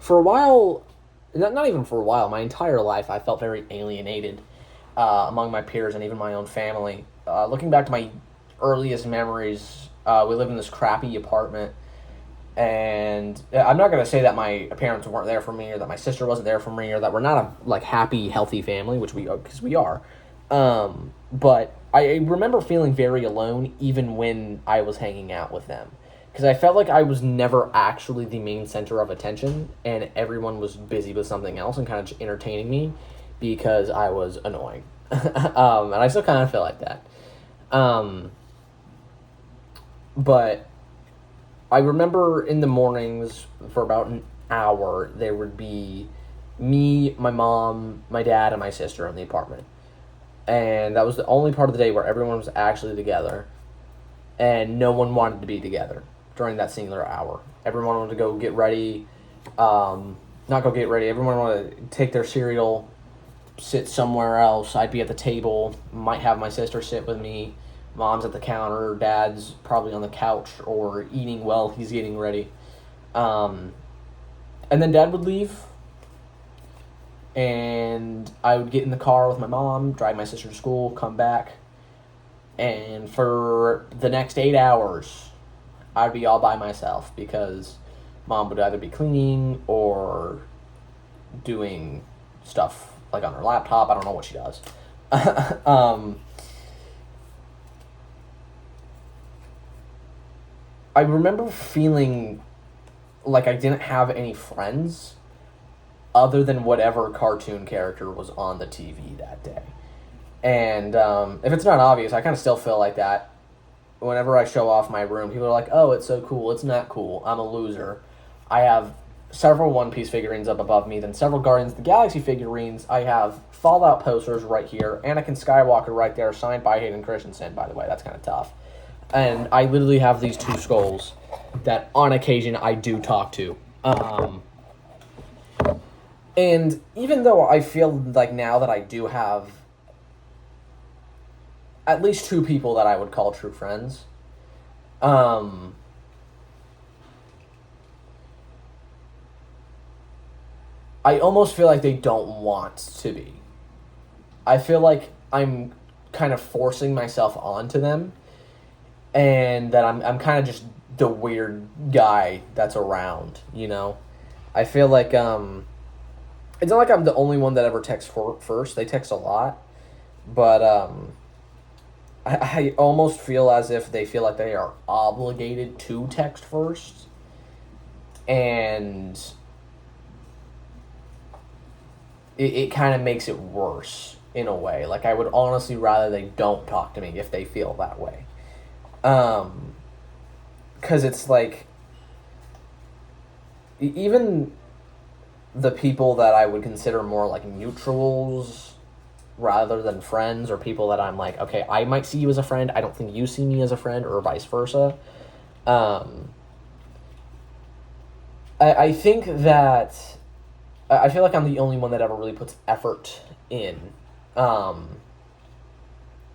for a while, not even for a while, my entire life, I felt very alienated among my peers and even my own family. Looking back to my earliest memories, we lived in this crappy apartment, and I'm not gonna say that my parents weren't there for me, or that my sister wasn't there for me, or that we're not a like happy, healthy family, which because we are. But I remember feeling very alone, even when I was hanging out with them, because I felt like I was never actually the main center of attention, and everyone was busy with something else and kind of just entertaining me because I was annoying. And I still kind of feel like that. But I remember in the mornings for about an hour, there would be me, my mom, my dad, and my sister in the apartment. And that was the only part of the day where everyone was actually together, and no one wanted to be together during that singular hour. Everyone wanted to go get ready, not go get ready, everyone wanted to take their cereal, sit somewhere else. I'd be at the table, might have my sister sit with me, mom's at the counter, dad's probably on the couch or eating while he's getting ready. And then dad would leave, and I would get in the car with my mom, drive my sister to school, come back, and for the next 8 hours, I'd be all by myself because mom would either be cleaning or doing stuff like on her laptop. I don't know what she does. I remember feeling like I didn't have any friends other than whatever cartoon character was on the TV that day. And if it's not obvious, I kind of still feel like that. Whenever I show off my room, people are like, oh, it's so cool. It's not cool. I'm a loser. I have several One Piece figurines up above me, then several Guardians of the Galaxy figurines. I have Fallout posters right here. Anakin Skywalker right there, signed by Hayden Christensen, by the way. That's kind of tough. And I literally have these two skulls that on occasion I do talk to. And even though I feel like now that I do have at least two people that I would call true friends, I almost feel like they don't want to be. I feel like I'm kind of forcing myself onto them, and that I'm kind of just the weird guy that's around, you know? I feel like, it's not like I'm the only one that ever texts first. They text a lot, but, I almost feel as if they feel like they are obligated to text first, and it kind of makes it worse in a way. Like, I would honestly rather they don't talk to me if they feel that way. Because it's like, even the people that I would consider more like neutrals rather than friends, or people that I'm like, okay, I might see you as a friend, I don't think you see me as a friend, or vice versa. I think that I feel like I'm the only one that ever really puts effort in. I'm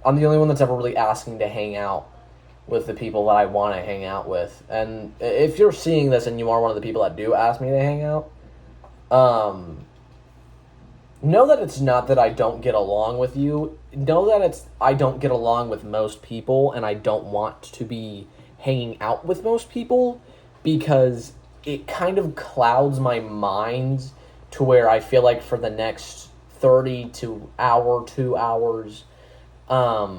the only one that's ever really asking to hang out with the people that I want to hang out with. And if you're seeing this and you are one of the people that do ask me to hang out, know that it's not that I don't get along with you. Know that it's I don't get along with most people, and I don't want to be hanging out with most people, because it kind of clouds my mind to where I feel like for the next 2 hours, I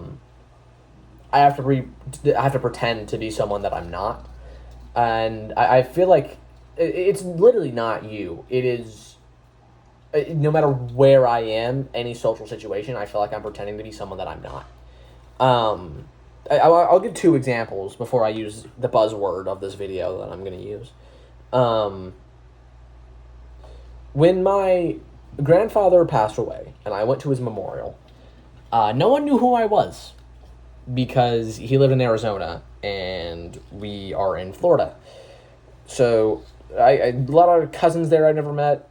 have to pretend to be someone that I'm not. And I feel like it's literally not you. It is, no matter where I am, any social situation, I feel like I'm pretending to be someone that I'm not. I'll give 2 examples before I use the buzzword of this video that I'm going to use. When my grandfather passed away and I went to his memorial, no one knew who I was, because he lived in Arizona and we are in Florida. So I a lot of cousins there I never met.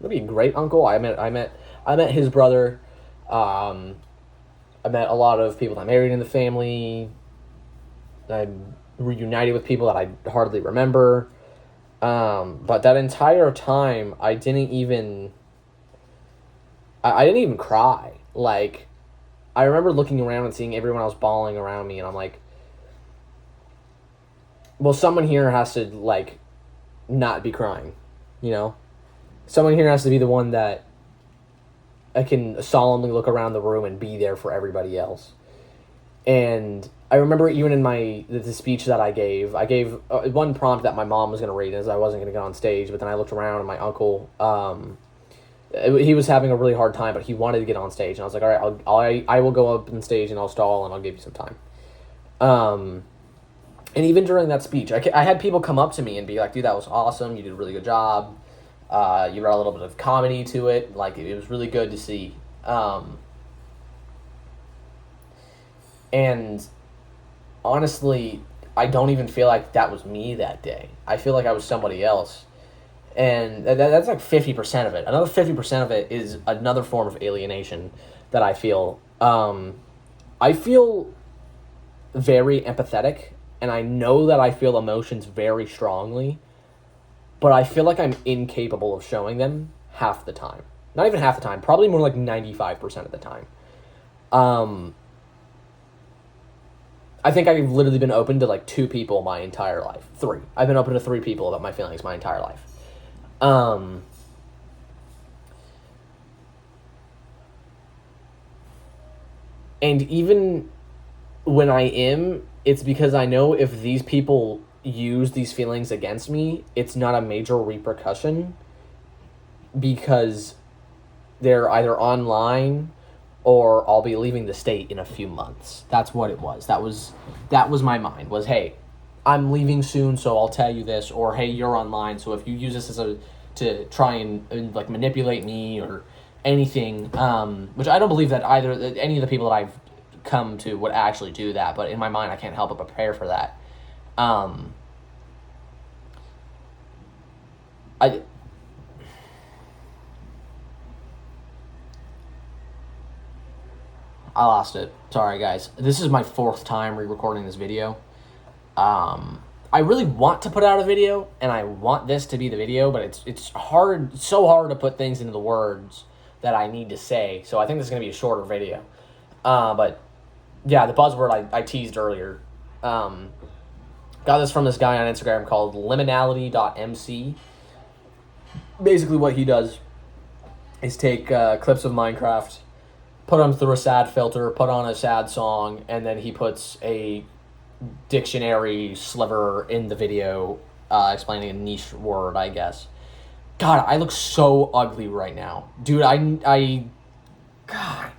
Maybe a great uncle. I met his brother. I met a lot of people that married in the family. I reunited with people that I hardly remember. But that entire time, I didn't even cry. Like, I remember looking around and seeing everyone else bawling around me, and I'm like, well, someone here has to, like, not be crying, you know? Someone here has to be the one that I can solemnly look around the room and be there for everybody else. And I remember even in the speech that I gave one prompt that my mom was going to read as I wasn't going to get on stage, but then I looked around and my uncle, he was having a really hard time, but he wanted to get on stage, and I was like, all right, I will go up on stage and I'll stall and I'll give you some time. And even during that speech, I had people come up to me and be like, dude, that was awesome. You did a really good job. You brought a little bit of comedy to it. Like, it was really good to see. And honestly, I don't even feel like that was me that day. I feel like I was somebody else. And that's like 50% of it. Another 50% of it is another form of alienation that I feel. I feel very empathetic, and I know that I feel emotions very strongly, but I feel like I'm incapable of showing them half the time. Not even half the time, probably more like 95% of the time. I think I've literally been open to like 2 people my entire life. 3. I've been open to 3 people about my feelings my entire life. And even when I am, it's because I know if these people use these feelings against me, it's not a major repercussion because they're either online or I'll be leaving the state in a few months. That's what it was. That was my mind, was, hey, I'm leaving soon, so I'll tell you this, or hey, you're online, so if you use this to try and like manipulate me or anything, which I don't believe that any of the people that I've come to would actually do that, but in my mind I can't help but prepare for that. I lost it. Sorry, guys. This is my 4th time re-recording this video. I really want to put out a video, and I want this to be the video, but it's hard, so hard to put things into the words that I need to say, so I think this is going to be a shorter video. But, yeah, the buzzword I teased earlier. Got this from this guy on Instagram called liminality.mc. Basically what he does is take clips of Minecraft, put them through a sad filter, put on a sad song, and then he puts a dictionary sliver in the video explaining a niche word, I guess. God, I look so ugly right now. Dude, God.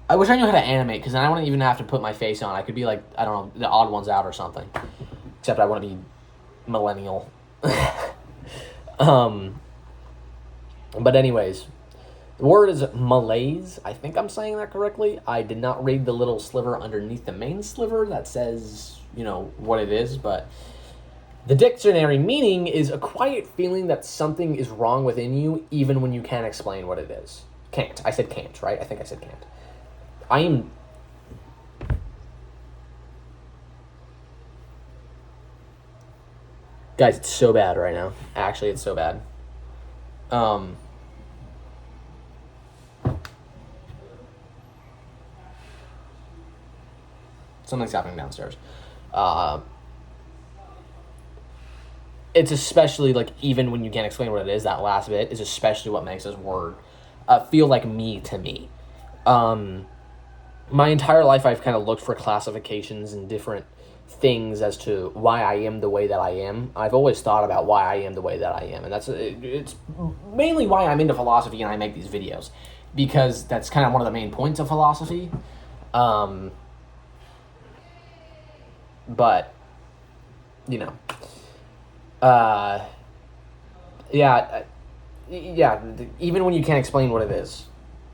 I wish I knew how to animate, because then I wouldn't even have to put my face on. I could be like, I don't know, the odd ones out or something. Except I want to be millennial. But anyways, the word is malaise. I think I'm saying that correctly. I did not read the little sliver underneath the main sliver that says, what it is, but the dictionary meaning is a quiet feeling that something is wrong within you, even when you can't explain what it is. Can't. I said can't, right? I think I said can't. Guys, it's so bad right now. Actually, it's so bad. Something's happening downstairs. It's especially, like, even when you can't explain what it is, that last bit is especially what makes this word feel like me to me. My entire life I've kind of looked for classifications and different things as to why I am the way that I am. I've always thought about why I am the way that I am, and it's mainly why I'm into philosophy and I make these videos, because that's kind of one of the main points of philosophy. But, even when you can't explain what it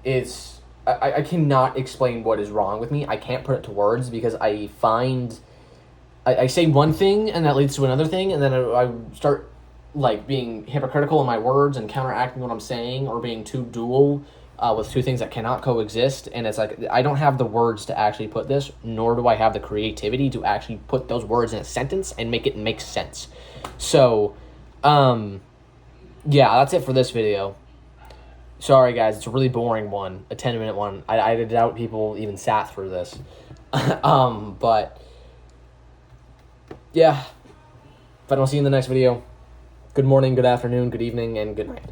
is, I cannot explain what is wrong with me. I can't put it to words because I say one thing and that leads to another thing, and then I start like being hypocritical in my words and counteracting what I'm saying, or being too dual with two things that cannot coexist. And it's like, I don't have the words to actually put this, nor do I have the creativity to actually put those words in a sentence and make it make sense. So, yeah, that's it for this video. Sorry, guys, it's a really boring one, a 10-minute one. I doubt people even sat through this. But, yeah. If I don't see you in the next video, good morning, good afternoon, good evening, and good night.